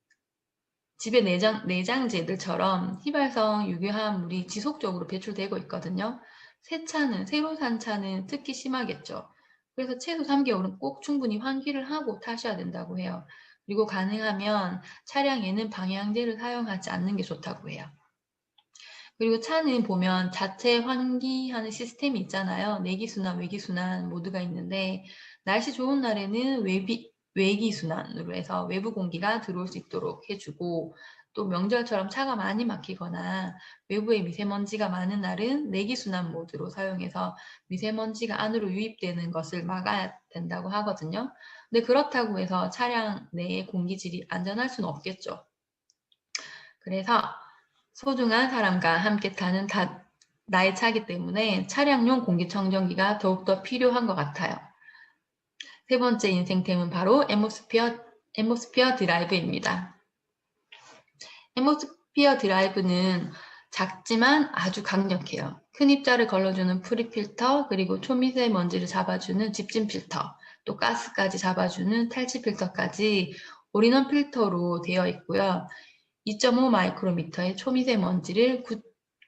내장재들처럼 휘발성 유효한 물이 지속적으로 배출되고 있거든요. 새 차는, 새로 산 차는 특히 심하겠죠. 그래서 최소 3개월은 꼭 충분히 환기를 하고 타셔야 된다고 해요. 그리고 가능하면 차량에는 방향제를 사용하지 않는 게 좋다고 해요. 그리고 차는 보면 자체 환기하는 시스템이 있잖아요. 내기순환, 외기순환 모두가 있는데 날씨 좋은 날에는 외기순환으로 해서 외부 공기가 들어올 수 있도록 해주고 또 명절처럼 차가 많이 막히거나 외부에 미세먼지가 많은 날은 내기순환 모드로 사용해서 미세먼지가 안으로 유입되는 것을 막아야 된다고 하거든요. 근데 그렇다고 해서 차량 내의 공기질이 안전할 수는 없겠죠. 그래서 소중한 사람과 함께 타는 나의 차기 때문에 차량용 공기청정기가 더욱더 필요한 것 같아요. 세 번째 인생템은 바로 앰모스피어 드라이브입니다. 앰모스피어 드라이브는 작지만 아주 강력해요. 큰 입자를 걸러주는 프리필터, 그리고 초미세먼지를 잡아주는 집진 필터, 또 가스까지 잡아주는 탈취 필터까지 올인원 필터로 되어 있고요. 2.5 마이크로미터의 초미세먼지를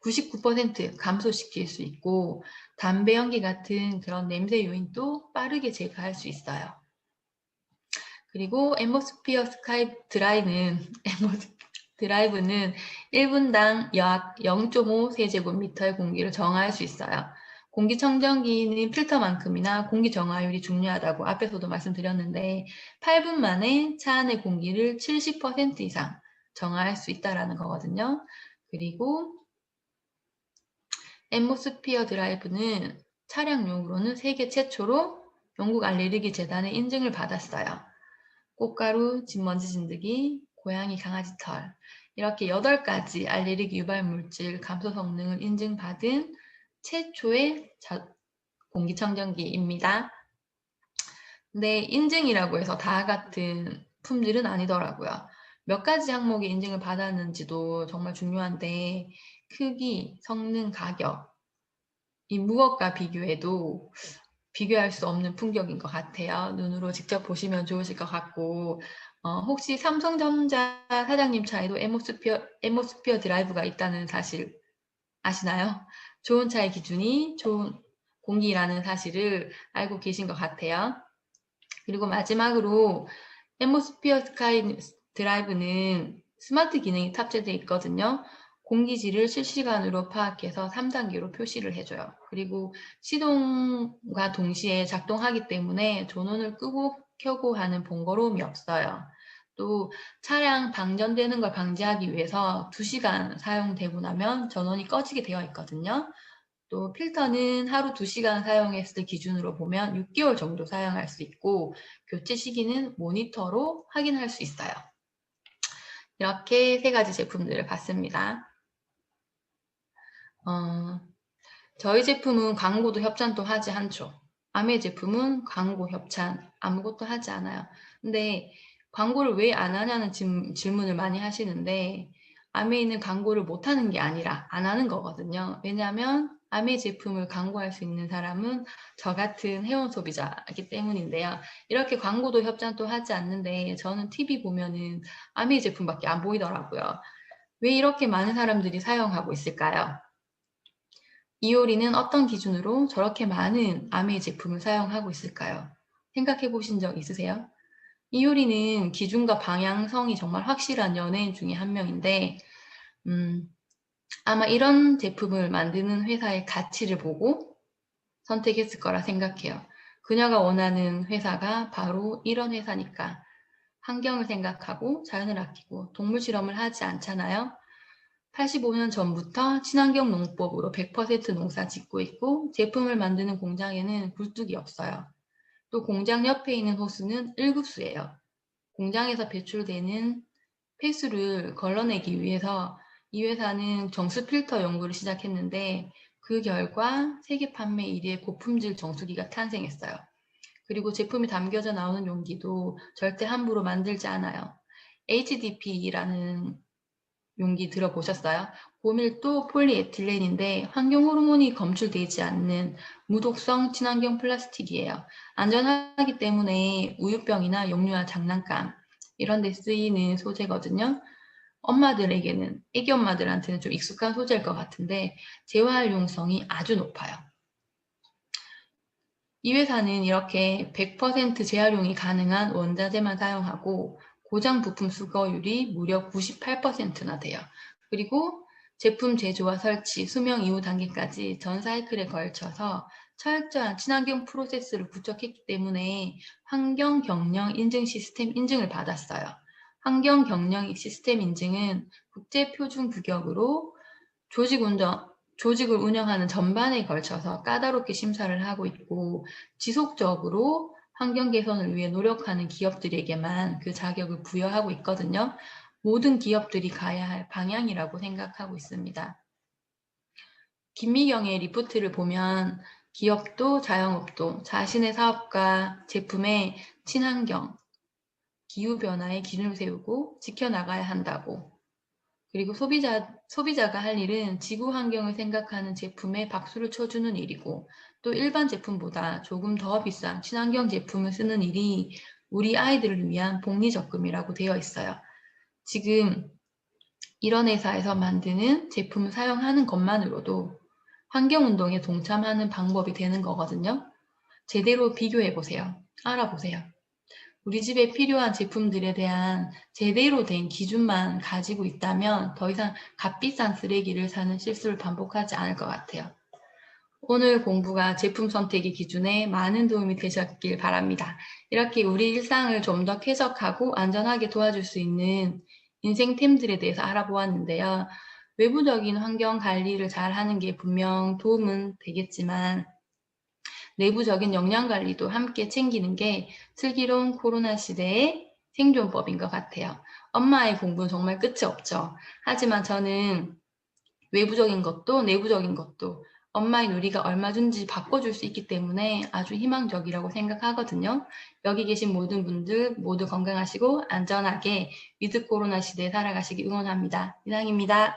99% 감소시킬 수 있고 담배 연기 같은 그런 냄새 요인도 빠르게 제거할 수 있어요. 그리고 앰모스피어 드라이브는 1분당 약 0.5 세제곱미터의 공기를 정화할 수 있어요. 공기청정기는 필터만큼이나 공기 정화율이 중요하다고 앞에서도 말씀드렸는데 8분 만에 차 안의 공기를 70% 이상 정화할 수 있다는 거거든요. 그리고 앰모스피어 드라이브는 차량용으로는 세계 최초로 영국 알레르기 재단의 인증을 받았어요. 꽃가루, 진먼지 진드기, 고양이 강아지 털 이렇게 8가지 알레르기 유발 물질 감소 성능을 인증받은 최초의 공기청정기입니다. 근데 인증이라고 해서 다 같은 품질은 아니더라고요. 몇 가지 항목의 인증을 받았는지도 정말 중요한데 크기, 성능, 가격 이 무엇과 비교해도 비교할 수 없는 품격인 것 같아요. 눈으로 직접 보시면 좋으실 것 같고 혹시 삼성전자 사장님 차에도 앰모스피어 드라이브가 있다는 사실 아시나요? 좋은 차의 기준이 좋은 공기라는 사실을 알고 계신 것 같아요. 그리고 마지막으로 앰모스피어 스카이 드라이브는 스마트 기능이 탑재되어 있거든요. 공기질을 실시간으로 파악해서 3단계로 표시를 해줘요. 그리고 시동과 동시에 작동하기 때문에 전원을 끄고 켜고 하는 번거로움이 없어요. 또 차량 방전되는 걸 방지하기 위해서 2시간 사용되고 나면 전원이 꺼지게 되어 있거든요. 또 필터는 하루 2시간 사용했을 기준으로 보면 6개월 정도 사용할 수 있고 교체 시기는 모니터로 확인할 수 있어요. 이렇게 3가지 제품들을 봤습니다. 저희 제품은 광고도 협찬도 하지 않죠. 아메 제품은 광고, 협찬 아무것도 하지 않아요. 근데 광고를 왜 안 하냐는 질문을 많이 하시는데 아메이는 광고를 못 하는 게 아니라 안 하는 거거든요. 왜냐하면 아메 제품을 광고할 수 있는 사람은 저 같은 회원 소비자이기 때문인데요. 이렇게 광고도 협찬도 하지 않는데 저는 TV 보면은 아메 제품밖에 안 보이더라고요. 왜 이렇게 많은 사람들이 사용하고 있을까요? 이효리는 어떤 기준으로 저렇게 많은 아메 제품을 사용하고 있을까요? 생각해 보신 적 있으세요? 이효리는 기준과 방향성이 정말 확실한 연예인 중에 한 명인데 아마 이런 제품을 만드는 회사의 가치를 보고 선택했을 거라 생각해요. 그녀가 원하는 회사가 바로 이런 회사니까 환경을 생각하고 자연을 아끼고 동물 실험을 하지 않잖아요. 85년 전부터 친환경 농법으로 100% 농사 짓고 있고 제품을 만드는 공장에는 굴뚝이 없어요. 또 공장 옆에 있는 호수는 1급수예요. 공장에서 배출되는 폐수를 걸러내기 위해서 이 회사는 정수 필터 연구를 시작했는데 그 결과 세계 판매 1위의 고품질 정수기가 탄생했어요. 그리고 제품이 담겨져 나오는 용기도 절대 함부로 만들지 않아요. HDPE라는 용기 들어보셨어요? 고밀도 폴리에틸렌인데 환경 호르몬이 검출되지 않는 무독성 친환경 플라스틱이에요. 안전하기 때문에 우유병이나 용류와 장난감 이런 데 쓰이는 소재거든요. 엄마들에게는, 애기 엄마들한테는 좀 익숙한 소재일 것 같은데 재활용성이 아주 높아요. 이 회사는 이렇게 100% 재활용이 가능한 원자재만 사용하고 고장 부품 수거율이 무려 98%나 돼요. 그리고 제품 제조와 설치, 수명 이후 단계까지 전 사이클에 걸쳐서 철저한 친환경 프로세스를 구축했기 때문에 환경 경영 인증 시스템 인증을 받았어요. 환경 경영 시스템 인증은 국제 표준 규격으로 조직을 운영하는 전반에 걸쳐서 까다롭게 심사를 하고 있고 지속적으로 환경 개선을 위해 노력하는 기업들에게만 그 자격을 부여하고 있거든요. 모든 기업들이 가야 할 방향이라고 생각하고 있습니다. 김미경의 리포트를 보면 기업도 자영업도 자신의 사업과 제품의 친환경, 기후변화의 기준을 세우고 지켜나가야 한다고. 그리고 소비자가 할 일은 지구 환경을 생각하는 제품에 박수를 쳐주는 일이고 또 일반 제품보다 조금 더 비싼 친환경 제품을 쓰는 일이 우리 아이들을 위한 복리 적금이라고 되어 있어요. 지금 이런 회사에서 만드는 제품을 사용하는 것만으로도 환경운동에 동참하는 방법이 되는 거거든요. 제대로 비교해보세요. 알아보세요. 우리 집에 필요한 제품들에 대한 제대로 된 기준만 가지고 있다면 더 이상 값비싼 쓰레기를 사는 실수를 반복하지 않을 것 같아요. 오늘 공부가 제품 선택의 기준에 많은 도움이 되셨길 바랍니다. 이렇게 우리 일상을 좀 더 쾌적하고 안전하게 도와줄 수 있는 인생템들에 대해서 알아보았는데요. 외부적인 환경 관리를 잘 하는 게 분명 도움은 되겠지만 내부적인 영양 관리도 함께 챙기는 게 슬기로운 코로나 시대의 생존법인 것 같아요. 엄마의 공부는 정말 끝이 없죠. 하지만 저는 외부적인 것도 내부적인 것도 엄마의 누리가 얼마든지 바꿔줄 수 있기 때문에 아주 희망적이라고 생각하거든요. 여기 계신 모든 분들 모두 건강하시고 안전하게 위드 코로나 시대에 살아가시기 응원합니다. 이상입니다.